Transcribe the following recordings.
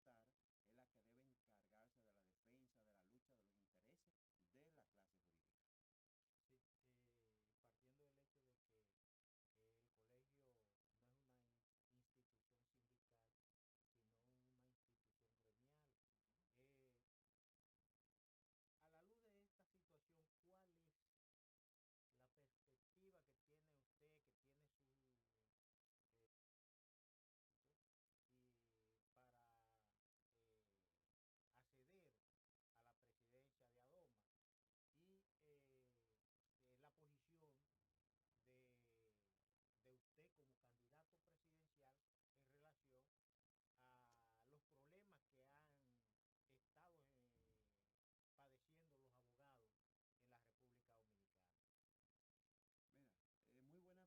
es la que debe encargarse de la defensa, de la lucha de los intereses de la clase jurídica. Sí, partiendo del hecho de que el colegio no es una institución sindical, sino una institución gremial. Eh, a la luz de esta situación, ¿cuál es la perspectiva que tiene usted, que tiene su y para acceder a la presidencia de Adoma y la posición de, de usted como candidato presidencial en relación a los problemas que han estado padeciendo los abogados en la República Dominicana? Mira, muy buena pregunta. Yo soy de los que pienso que la esencia de todo gremio profesional debe luchar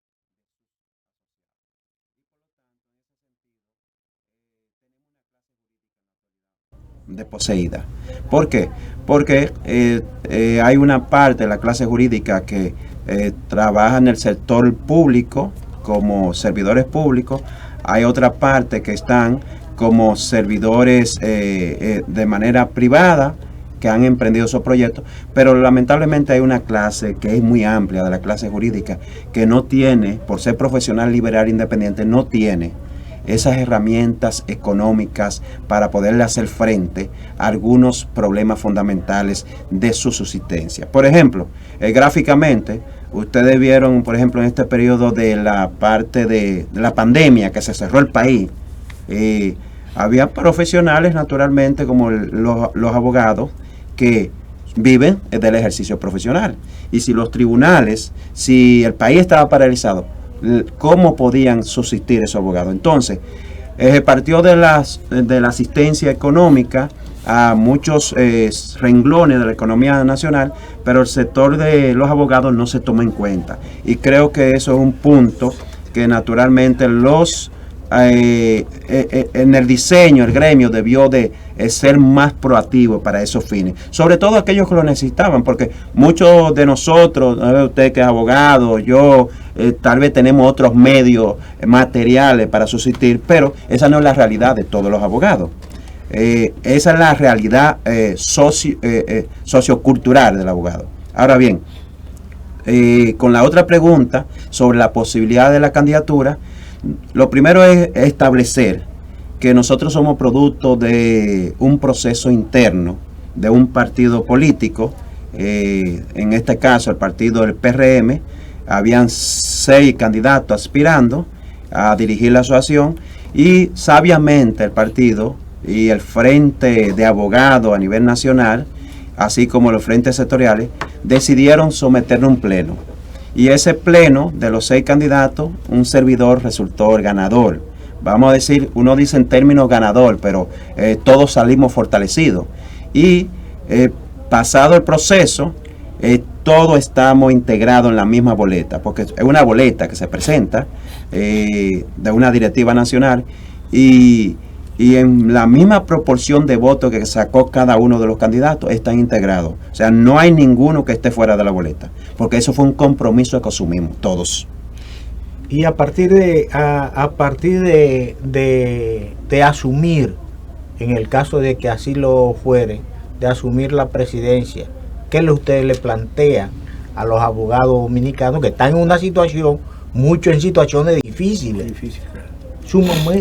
por la mejoría de las condiciones de sus asociados. Y por lo tanto, en ese sentido, tenemos una clase jurídica en la actualidad desposeída. ¿Por qué? Porque hay una parte de la clase jurídica que trabaja en el sector público como servidores públicos, hay otra parte que están como servidores de manera privada que han emprendido esos proyectos, pero lamentablemente hay una clase que es muy amplia de la clase jurídica que no tiene, por ser profesional liberal independiente, no tiene esas herramientas económicas para poderle hacer frente a algunos problemas fundamentales de su subsistencia. Por ejemplo, gráficamente, ustedes vieron, por ejemplo, en este periodo de la parte de la pandemia que se cerró el país, había profesionales naturalmente como los abogados que viven del ejercicio profesional. Y si los tribunales, si el país estaba paralizado, ¿cómo podían subsistir esos abogados? Entonces, partió de la asistencia económica a muchos renglones de la economía nacional, pero el sector de los abogados no se toma en cuenta. Y creo que eso es un punto que naturalmente en el diseño, el gremio debió de ser más proactivo para esos fines, sobre todo aquellos que lo necesitaban, porque muchos de nosotros, usted que es abogado, yo, tal vez tenemos otros medios materiales para subsistir, pero esa no es la realidad de todos los abogados. Esa es la realidad sociocultural del abogado. Ahora bien, con la otra pregunta sobre la posibilidad de la candidatura, lo primero es establecer que nosotros somos producto de un proceso interno de un partido político, en este caso el partido del PRM, habían 6 candidatos aspirando a dirigir la asociación y sabiamente el partido y el frente de abogados a nivel nacional, así como los frentes sectoriales, decidieron someterlo a un pleno. Y ese pleno de los 6 candidatos, un servidor resultó el ganador. Vamos a decir, uno dice en términos ganador, pero todos salimos fortalecidos. Y pasado el proceso, todos estamos integrados en la misma boleta, porque es una boleta que se presenta de una directiva nacional y en la misma proporción de votos que sacó cada uno de los candidatos están integrados. O sea, no hay ninguno que esté fuera de la boleta, porque eso fue un compromiso que asumimos todos. Y a partir de asumir, en el caso de que así lo fuere, de asumir la presidencia, ¿qué ustedes le plantean a los abogados dominicanos que están en una situación, mucho en situaciones difíciles?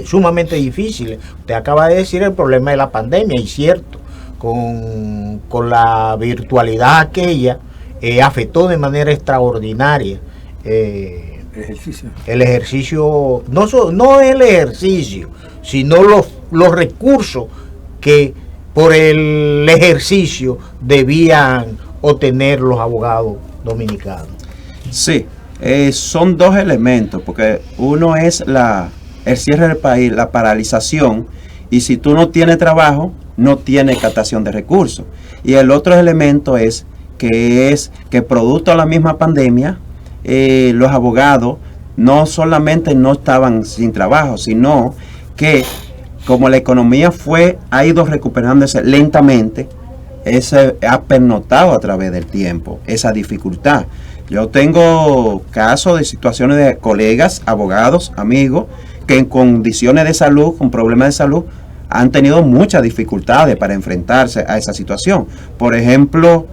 Sumamente difíciles. Usted acaba de decir el problema de la pandemia, y cierto, con la virtualidad aquella, afectó de manera extraordinaria el ejercicio, no el ejercicio, sino los recursos que por el ejercicio debían obtener los abogados dominicanos. Sí, son 2 elementos, porque uno es el cierre del país, la paralización, y si tú no tienes trabajo, no tienes captación de recursos. Y el otro elemento es que producto de la misma pandemia, los abogados no solamente no estaban sin trabajo, sino que como la economía ha ido recuperándose lentamente, ha pernotado a través del tiempo esa dificultad. Yo tengo casos de situaciones de colegas, abogados, amigos, que en condiciones de salud, con problemas de salud, han tenido muchas dificultades para enfrentarse a esa situación. Por ejemplo,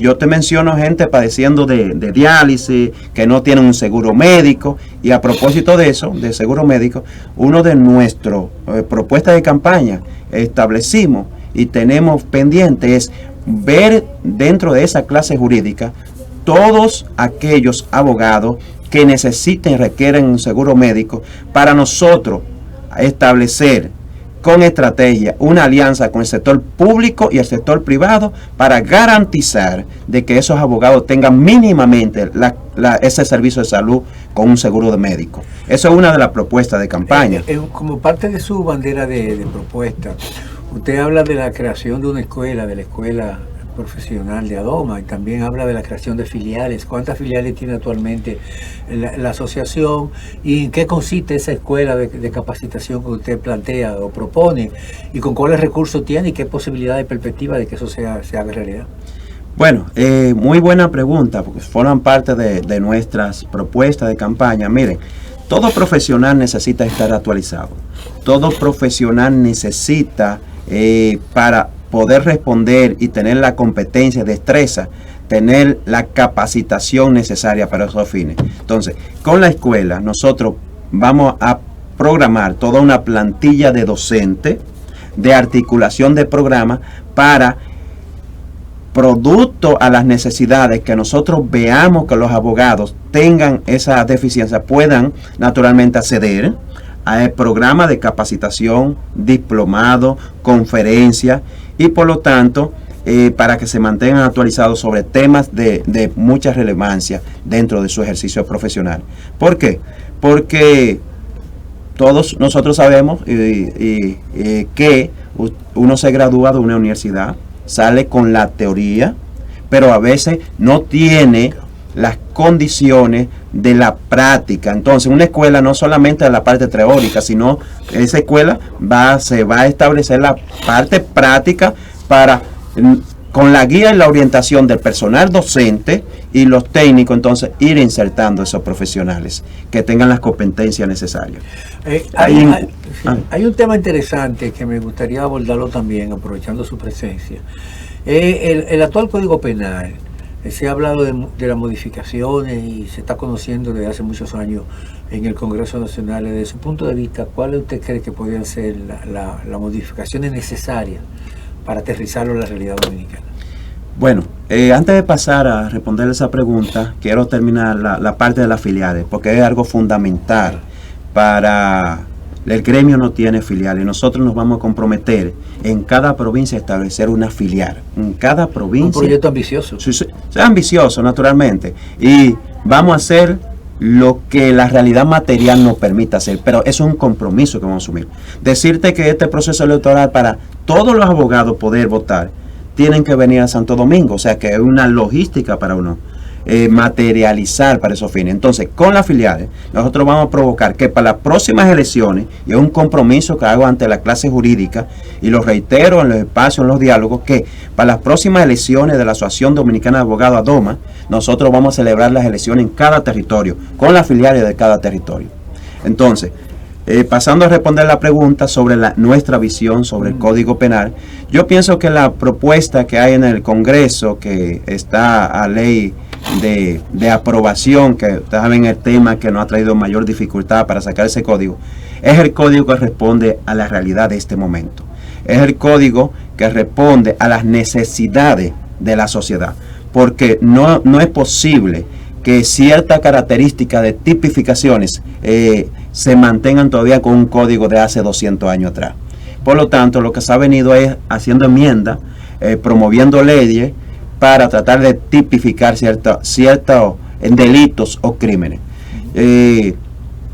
yo te menciono gente padeciendo de diálisis, que no tienen un seguro médico, y a propósito de eso, de seguro médico, uno de nuestras propuestas de campaña establecimos y tenemos pendiente es ver dentro de esa clase jurídica todos aquellos abogados que necesiten y requieren un seguro médico para nosotros establecer con estrategia una alianza con el sector público y el sector privado para garantizar de que esos abogados tengan mínimamente ese servicio de salud con un seguro de médico. Eso es una de las propuestas de campaña. Como parte de su bandera de propuesta, usted habla de la creación de una escuela, de la escuela profesional de ADOMA, y también habla de la creación de filiales. ¿Cuántas filiales tiene actualmente la asociación y en qué consiste esa escuela de capacitación que usted plantea o propone, y con cuáles recursos tiene y qué posibilidad y perspectiva de que eso se haga realidad? Bueno, muy buena pregunta, porque forman parte de nuestras propuestas de campaña. Miren, todo profesional necesita estar actualizado. Todo profesional necesita para poder responder y tener la competencia, destreza, tener la capacitación necesaria para esos fines. Entonces, con la escuela nosotros vamos a programar toda una plantilla de docentes, de articulación de programas para, producto a las necesidades que nosotros veamos que los abogados tengan esa deficiencia, puedan naturalmente acceder al programa de capacitación, diplomado, conferencia, y por lo tanto para que se mantengan actualizados sobre temas de mucha relevancia dentro de su ejercicio profesional. ¿Por qué? Porque todos nosotros sabemos que uno se gradúa de una universidad, sale con la teoría, pero a veces no tiene las condiciones de la práctica. Entonces, una escuela no solamente de la parte teórica, sino esa escuela se va a establecer la parte práctica para, con la guía y la orientación del personal docente y los técnicos, entonces ir insertando esos profesionales que tengan las competencias necesarias. Hay un tema interesante que me gustaría abordarlo también, aprovechando su presencia. El actual Código Penal, se ha hablado de las modificaciones y se está conociendo desde hace muchos años en el Congreso Nacional. Desde su punto de vista, ¿cuáles usted cree que podrían ser las modificaciones necesarias para aterrizarlo en la realidad dominicana? Bueno, antes de pasar a responder esa pregunta, quiero terminar la parte de las filiales, porque es algo fundamental para... El gremio no tiene filiales. Nosotros nos vamos a comprometer en cada provincia a establecer una filial. En cada provincia. Un proyecto ambicioso. Sí, ambicioso, naturalmente. Y vamos a hacer lo que la realidad material nos permita hacer. Pero es un compromiso que vamos a asumir. Decirte que este proceso electoral, para todos los abogados poder votar, tienen que venir a Santo Domingo. O sea que es una logística para uno materializar para esos fines. Entonces, con las filiales, nosotros vamos a provocar que para las próximas elecciones, y es un compromiso que hago ante la clase jurídica, y lo reitero en los espacios, en los diálogos, que para las próximas elecciones de la Asociación Dominicana de Abogados ADOMA, nosotros vamos a celebrar las elecciones en cada territorio, con las filiales de cada territorio. Entonces, pasando a responder la pregunta sobre nuestra visión sobre el Código Penal, yo pienso que la propuesta que hay en el Congreso, que está a ley de aprobación, que ustedes saben el tema que nos ha traído mayor dificultad para sacar ese código, es el código que responde a la realidad de este momento. Es el código que responde a las necesidades de la sociedad, porque no es posible que ciertas características de tipificaciones se mantengan todavía con un código de hace 200 años atrás. Por lo tanto, lo que se ha venido es haciendo enmiendas, promoviendo leyes para tratar de tipificar ciertos delitos o crímenes.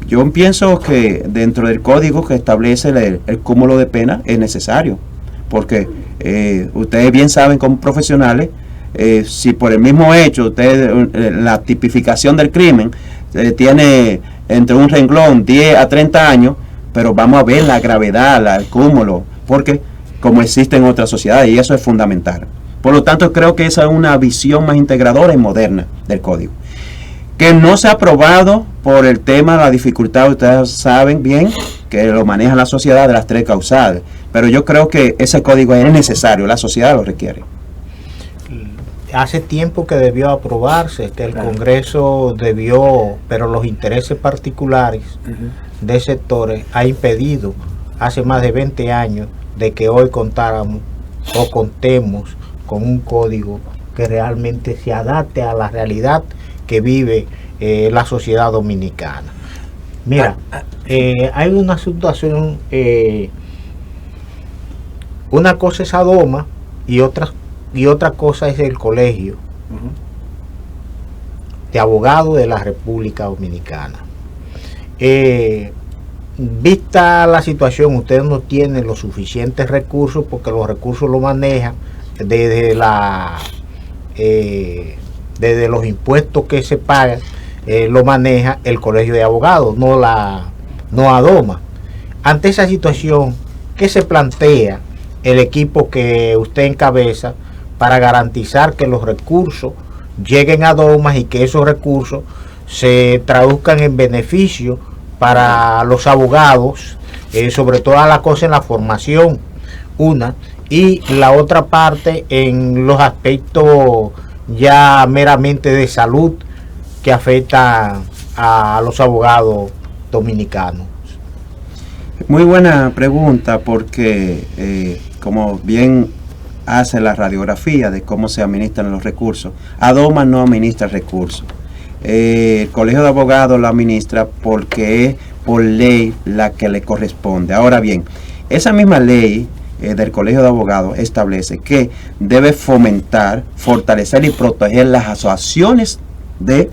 Yo pienso que dentro del código que establece el cúmulo de pena es necesario, porque ustedes bien saben como profesionales, si por el mismo hecho la tipificación del crimen tiene entre un renglón 10 a 30 años, pero vamos a ver la gravedad, el cúmulo, porque como existe en otras sociedades, y eso es fundamental. Por lo tanto, creo que esa es una visión más integradora y moderna del código. Que no se ha aprobado por el tema de la dificultad, ustedes saben bien que lo maneja la sociedad de las 3 causales, pero yo creo que ese código es necesario, la sociedad lo requiere. Hace tiempo que debió aprobarse, que el Congreso debió, pero los intereses particulares de sectores ha impedido hace más de 20 años de que hoy contáramos o contemos con un código que realmente se adapte a la realidad que vive la sociedad dominicana. Mira, hay una situación, una cosa es ADOMA y otra cosa es el Colegio de Abogados de la República Dominicana. Vista la situación, ustedes no tienen los suficientes recursos porque los recursos los manejan desde desde los impuestos que se pagan, lo maneja el Colegio de Abogados, no ADOMA. Ante esa situación, ¿qué se plantea el equipo que usted encabeza para garantizar que los recursos lleguen a ADOMA y que esos recursos se traduzcan en beneficio para los abogados, sobre todas las cosas en la formación, y la otra parte en los aspectos ya meramente de salud que afecta a los abogados dominicanos? Muy buena pregunta, porque como bien hace la radiografía de cómo se administran los recursos, ADOMA no administra recursos. El Colegio de Abogados lo administra porque es por ley la que le corresponde. Ahora bien, esa misma ley del Colegio de Abogados establece que debe fomentar, fortalecer y proteger las asociaciones de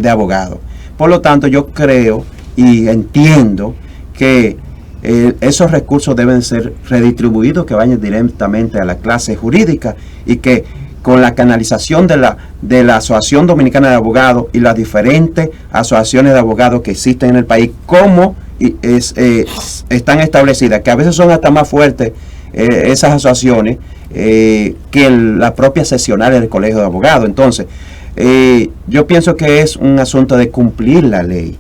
abogados. Por lo tanto, yo creo y entiendo que esos recursos deben ser redistribuidos, que vayan directamente a la clase jurídica, y que con la canalización de la Asociación Dominicana de Abogados y las diferentes asociaciones de abogados que existen en el país, como están establecidas, que a veces son hasta más fuertes esas asociaciones que las propias seccionales del Colegio de Abogados. Entonces, yo pienso que es un asunto de cumplir la ley,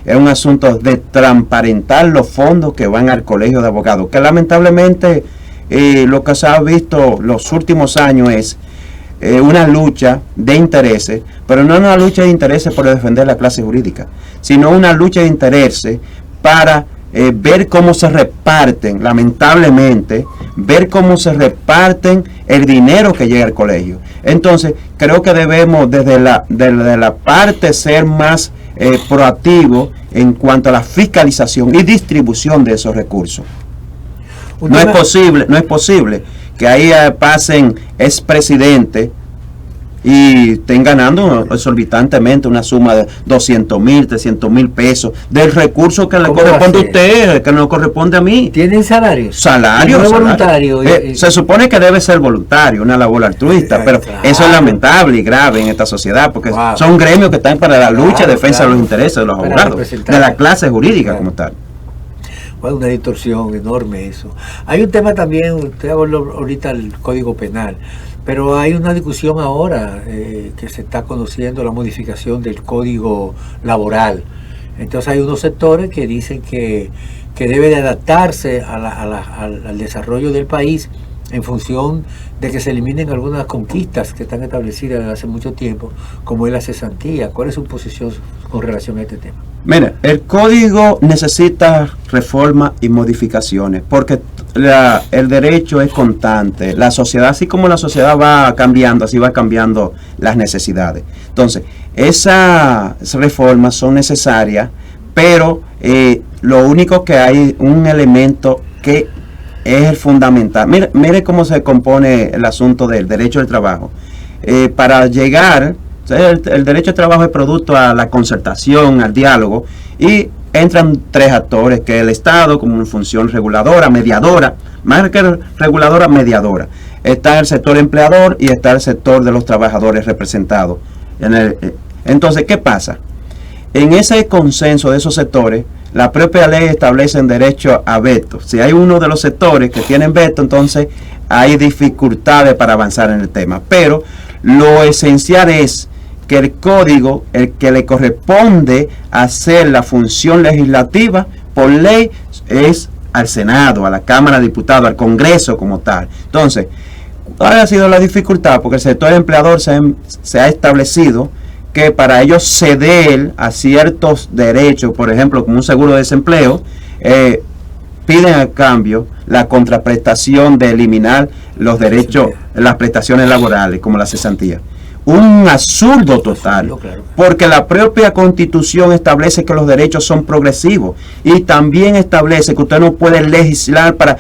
es un asunto de transparentar los fondos que van al Colegio de Abogados, que lamentablemente lo que se ha visto los últimos años es una lucha de intereses, pero no una lucha de intereses por defender la clase jurídica, sino una lucha de intereses para ver cómo se reparten, lamentablemente, ver cómo se reparten el dinero que llega al colegio. Entonces, creo que debemos desde la parte ser más proactivos en cuanto a la fiscalización y distribución de esos recursos. No es posible que ahí pasen expresidentes y estén ganando exorbitantemente una suma de 200,000, 300,000 pesos del recurso que le corresponde a usted, que no corresponde a mí. ¿Tienen salarios? Salarios. No es voluntario. Se supone que debe ser voluntario, una labor altruista, pero eso es lamentable y grave en esta sociedad, porque son gremios que están para la lucha, defensa de los intereses de los abogados, de la clase jurídica como tal. Bueno, una distorsión enorme eso. Hay un tema también, usted habló ahorita del Código Penal, pero hay una discusión ahora que se está conociendo, la modificación del Código Laboral. Entonces hay unos sectores que dicen que debe de adaptarse al desarrollo del país en función de que se eliminen algunas conquistas que están establecidas desde hace mucho tiempo, como es la cesantía. ¿Cuál es su posición con relación a este tema? Mira, el código necesita reforma y modificaciones, porque el derecho es constante. La sociedad, así como la sociedad va cambiando, así va cambiando las necesidades. Entonces, esas reformas son necesarias, pero lo único que hay, un elemento que es el fundamental. Mire cómo se compone el asunto del derecho al trabajo. Para llegar, el derecho al trabajo es producto a la concertación, al diálogo, y entran 3 actores, que es el Estado como una función reguladora, mediadora, más que reguladora, mediadora. Está el sector empleador y está el sector de los trabajadores representados. Entonces, ¿qué pasa? en ese consenso de esos sectores, la propia ley establece derecho a veto. Si hay uno de los sectores que tienen veto, entonces hay dificultades para avanzar en el tema. Pero lo esencial es que el código, el que le corresponde hacer la función legislativa por ley, es al Senado, a la Cámara de Diputados, al Congreso como tal. Entonces, ¿cuál ha sido la dificultad? Porque el sector empleador se ha establecido que para ellos ceder a ciertos derechos, por ejemplo, como un seguro de desempleo, piden a cambio la contraprestación de eliminar los derechos, las prestaciones laborales, como la cesantía. Un absurdo total, porque la propia Constitución establece que los derechos son progresivos y también establece que usted no puede legislar para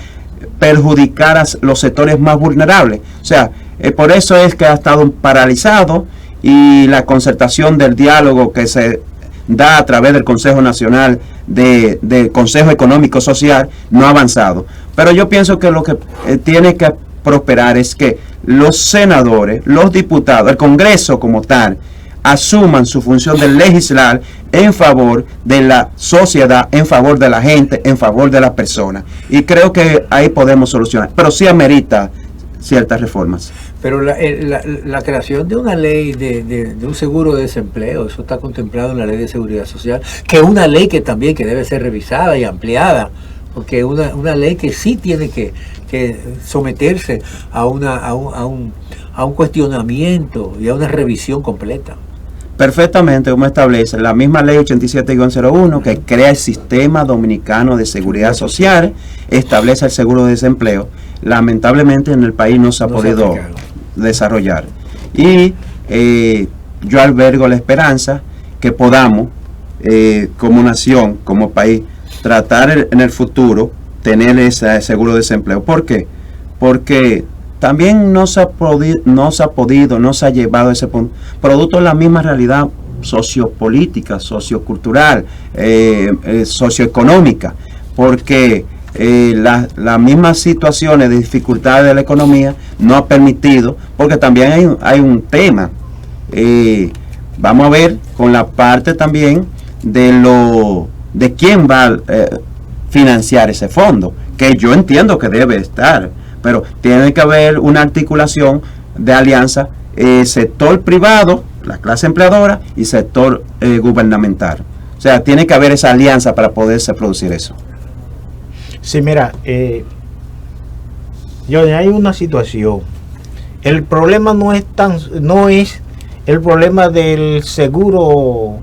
perjudicar a los sectores más vulnerables. O sea, por eso es que ha estado paralizado, y la concertación del diálogo que se da a través del Consejo Nacional del Consejo Económico Social no ha avanzado. Pero yo pienso que lo que tiene que prosperar es que los senadores, los diputados, el Congreso como tal, asuman su función de legislar en favor de la sociedad, en favor de la gente, en favor de las personas. Y creo que ahí podemos solucionar. Pero sí amerita ciertas reformas. Pero la creación de una ley de un seguro de desempleo, eso está contemplado en la ley de seguridad social, que es una ley que también que debe ser revisada y ampliada, porque es una ley que sí tiene que someterse a un cuestionamiento y a una revisión completa. Perfectamente, como establece la misma ley 87-01 que crea el Sistema Dominicano de Seguridad Social, establece el seguro de desempleo. Lamentablemente en el país no se ha podido desarrollar. Y yo albergo la esperanza que podamos, como nación, como país, tratar en el futuro tener ese seguro de desempleo. ¿Por qué? Porque también no se ha llevado ese punto, producto de la misma realidad sociopolítica, sociocultural, socioeconómica, porque las mismas situaciones de dificultades de la economía no ha permitido, porque también hay un tema, vamos a ver con la parte también de quién va a financiar ese fondo, que yo entiendo que debe estar, pero tiene que haber una articulación de alianza, sector privado, la clase empleadora, y sector gubernamental. O sea, tiene que haber esa alianza para poderse producir eso. Sí, mira, hay una situación. El problema no es el problema del seguro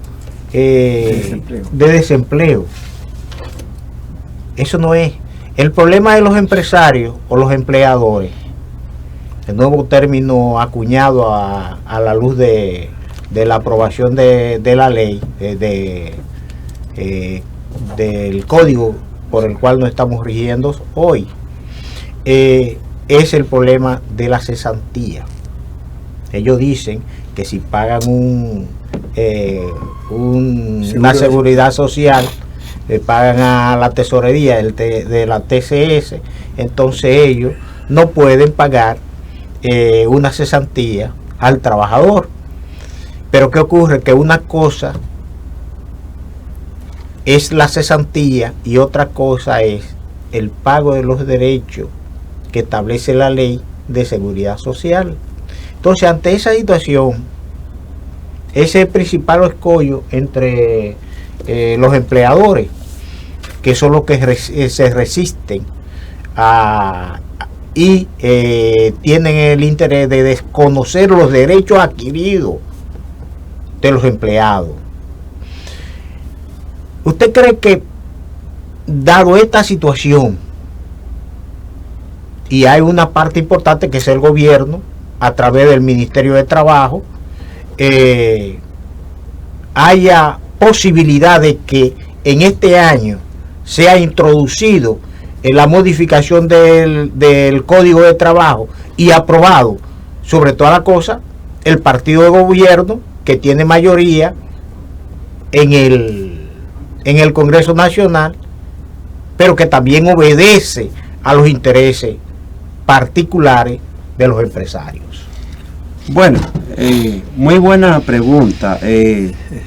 de desempleo. Eso no es. El problema de los empresarios o los empleadores, el nuevo término acuñado a la luz de la aprobación de la ley, del código por el cual nos estamos rigiendo hoy, es el problema de la cesantía. Ellos dicen que si pagan una seguridad social, le pagan a la tesorería de la TCS, entonces ellos no pueden pagar una cesantía al trabajador. Pero ¿qué ocurre? Que una cosa es la cesantía y otra cosa es el pago de los derechos que establece la ley de seguridad social. Entonces, ante esa situación, ese es el principal escollo entre los empleadores, que son los que se resisten y tienen el interés de desconocer los derechos adquiridos de los empleados. ¿Usted cree que, dado esta situación, y hay una parte importante que es el gobierno, a través del Ministerio de Trabajo, haya posibilidad de que en este año sea introducido en la modificación del Código de Trabajo y aprobado, sobre toda la cosa, el partido de gobierno que tiene mayoría en el Congreso Nacional, pero que también obedece a los intereses particulares de los empresarios? Bueno, muy buena pregunta.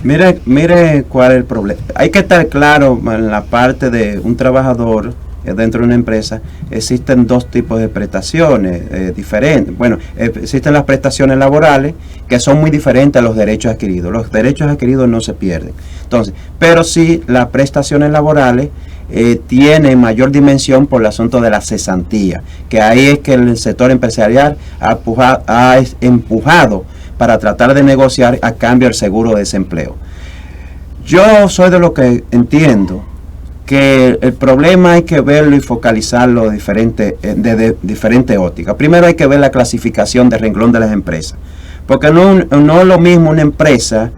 Mire cuál es el problema. Hay que estar claro en la parte de un trabajador dentro de una empresa. Existen dos tipos de prestaciones diferentes. Bueno, existen las prestaciones laborales que son muy diferentes a los derechos adquiridos. Los derechos adquiridos no se pierden. Entonces, pero sí las prestaciones laborales tiene mayor dimensión por el asunto de la cesantía, que ahí es que el sector empresarial ha empujado para tratar de negociar a cambio del seguro de desempleo. Yo soy de lo que entiendo que el problema hay que verlo y focalizarlo de diferentes ópticas. Primero hay que ver la clasificación de renglón de las empresas, porque no es lo mismo una empresa,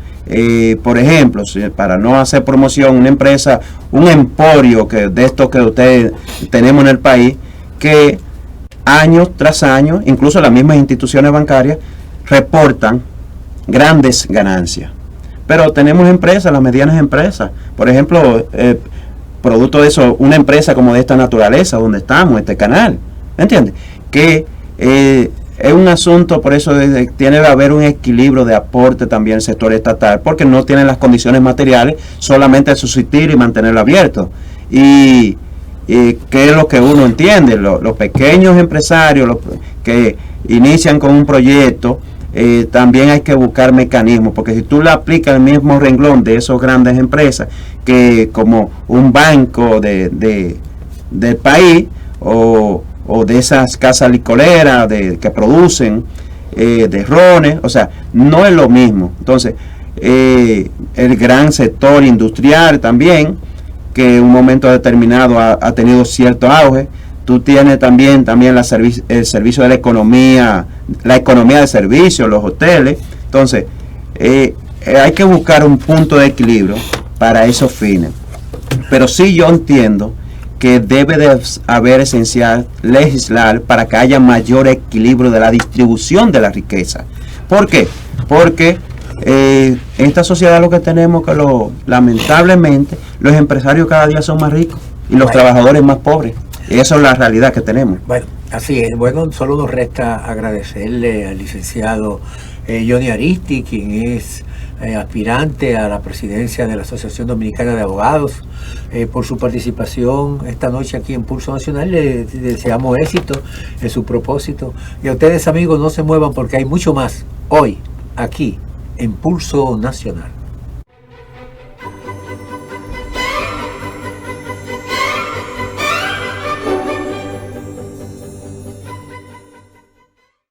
por ejemplo, para no hacer promoción, una empresa, un emporio de esto que ustedes tenemos en el país, que año tras año, incluso las mismas instituciones bancarias, reportan grandes ganancias. Pero tenemos empresas, las medianas empresas, por ejemplo, producto de eso, una empresa como de esta naturaleza, donde estamos, este canal, ¿me entiendes? Que es un asunto, por eso tiene que haber un equilibrio de aporte también al sector estatal, porque no tienen las condiciones materiales solamente de subsistir y mantenerlo abierto. Y qué es lo que uno entiende, los pequeños empresarios que inician con un proyecto, también hay que buscar mecanismos, porque si tú le aplicas el mismo renglón de esas grandes empresas, que como un banco del país, o de esas casas licoreras que producen de rones, o sea, no es lo mismo. Entonces, el gran sector industrial también, que en un momento determinado ha tenido cierto auge. Tú tienes también el servicio de la economía de servicios, los hoteles. Entonces, hay que buscar un punto de equilibrio para esos fines. Pero sí yo entiendo que debe de haber esencial legislar para que haya mayor equilibrio de la distribución de la riqueza. ¿Por qué? Porque en esta sociedad lo que tenemos que lamentablemente los empresarios cada día son más ricos y los trabajadores más pobres. Y eso es la realidad que tenemos. Bueno, así es. Bueno, solo nos resta agradecerle al licenciado Johnny Aristi, quien es aspirante a la presidencia de la Asociación Dominicana de Abogados, por su participación esta noche aquí en Pulso Nacional. Le deseamos éxito en su propósito. Y a ustedes, amigos, no se muevan porque hay mucho más hoy aquí en Pulso Nacional.